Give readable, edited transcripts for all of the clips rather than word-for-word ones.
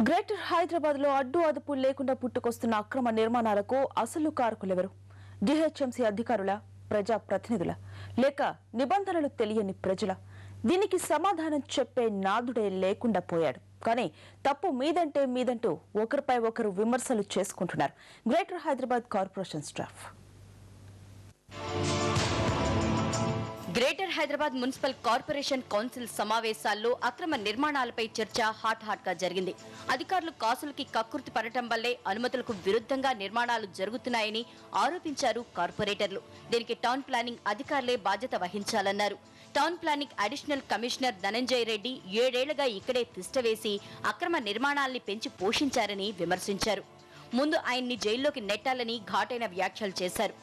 Greater Hyderabad లో అడ్డు అదుపు లేకుండా పుట్టుకొస్తున్న అక్రమ నిర్మాణాలకు అసలు కారకులెవరు? జీహెచ్ఎంసీ అధికారుల, ప్రజా ప్రతినిధుల, లేక నిబంధనలు తెలియని ప్రజల? దీనికి సమాధానం చెప్పే నాదుడే లేకుండా పోయాడు. కానీ తప్పు మీదంటే మీదంటూ ఒకరిపై ఒకరు విమర్శలు చేసుకుంటున్నారు greater Hyderabad corporation staff. Greater Hyderabad municipal corporation council సమావేశాల్లో అక్రమ నిర్మాణాలపై చర్చ హాట్ గా జరిగింది. అధికారులు కాసులకి కక్కుర్తి పడటం వల్లే అనుమతులకు విరుద్ధంగా నిర్మాణాలు జరుగుతున్నాయని ఆరోపించారు కార్పొరేటర్లు. దీనికి టౌన్ ప్లానింగ్ అధికారులే బాధ్యత వహించాలన్నారు. Town planning additional commissioner Dhananjaya Reddy 7 ఏళ్లుగా ఇక్కడే తిష్టవేసి అక్రమ నిర్మాణాల్ని పెంచి పోషించారని విమర్శించారు. ముందు ఆయన్ని జైల్లోకి నెట్టాలని ఘాటైన వ్యాఖ్యలు చేశారు.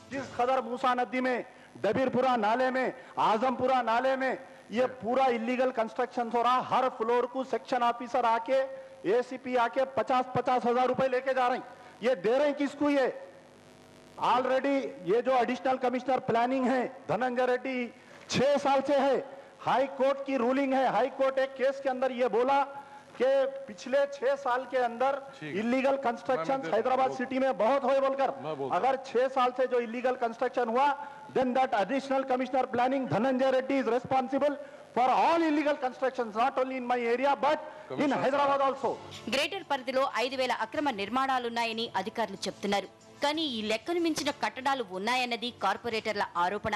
दबीरपुरा नाले में, आजमपुरा नाले में ये पूरा इलीगल कंस्ट्रक्शन हो रहा। हर फ्लोर को सेक्शन ऑफिसर आके, एसीपी आके 50-50 हजार रुपए लेके जा रहे हैं। ये दे रहे हैं किसको? ये ऑलरेडी ये जो एडिशनल कमिश्नर प्लानिंग है धनंजय रेड्डी 6 साल से है। हाई कोर्ट की रूलिंग है। हाई कोर्ट एक केस के अंदर ये बोला कि पिछले 6 साल के अंदर इलीगल कंस्ट्रक्शन हैदराबाद सिटी में बहुत हुए बोलकर, अगर 6 साल से जो इलीगल कंस्ट्रक्शन हुआ, then that additional commissioner planning Dhananjay Reddy is responsible for all illegal constructions, not only in my area but in Hyderabad also. Greater పరిధిలో 5000 అక్రమ నిర్మాణాలున్నాయని అధికారులు చెప్తున్నారు. కానీ ఈ లెక్కను మించిన కట్టడాలు ఉన్నాయన్నది కార్పొరేటర్ల ఆరోపణ.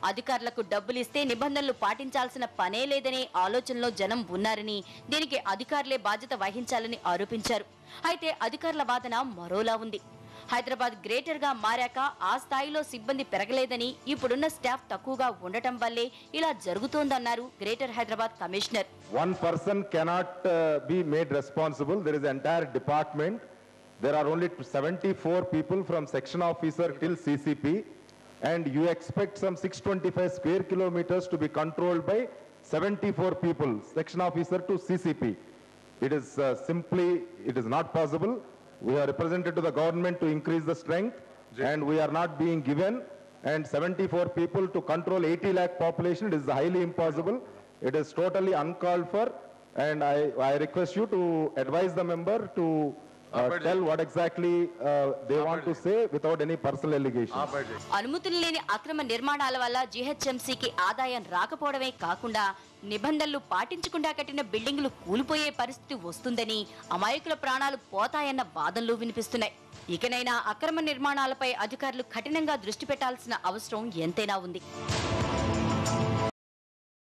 అధికారులకు డబ్బులిస్తే నిబంధనలు పాటించాల్సిన పనే లేదనే ఆలోచనలో జనం ఉన్నారని, దీనికి అధికారులే బాధ్యత వహించాలని ఆరోపించారు. అయితే అధికారుల వాదన మరోలా ఉంది. హైదరాబాద్ గ్రేటర్ గా మారాక ఆ స్థాయిలో సిబ్బంది పెరగలేదని, ఇప్పుడున్న స్టాఫ్ తక్కువగా ఉండటం వల్లే ఇలా జరుగుతోందన్నారు greater Hyderabad commissioner. One person cannot be made responsible. There is an entire department. There are only 74 people from section officer till CCP, and you expect some 625 square kilometers to be controlled by 74 people, section officer to CCP. It is it is not possible. We are represented to the government to increase the strength, and we are not being given, and 74 people to control 80 lakh population, it is highly impossible. It is totally uncalled for, and I request you to advise the member to tell what exactly they want to say without any personal allegations. అనుమతులు లేని అక్రమ నిర్మాణాల వల్ల జీహెచ్ఎంసీకి ఆదాయం రాకపోవడమే కాకుండా నిబంధనలు పాటించకుండా కట్టిన బిల్డింగులు కూలిపోయే పరిస్థితి వస్తుందని, అమాయకుల ప్రాణాలు పోతాయన్న వాదనలు వినిపిస్తున్నాయి. ఇకనైనా అక్రమ నిర్మాణాలపై అధికారులు కఠినంగా దృష్టి పెట్టాల్సిన అవసరం ఎంతైనా ఉంది.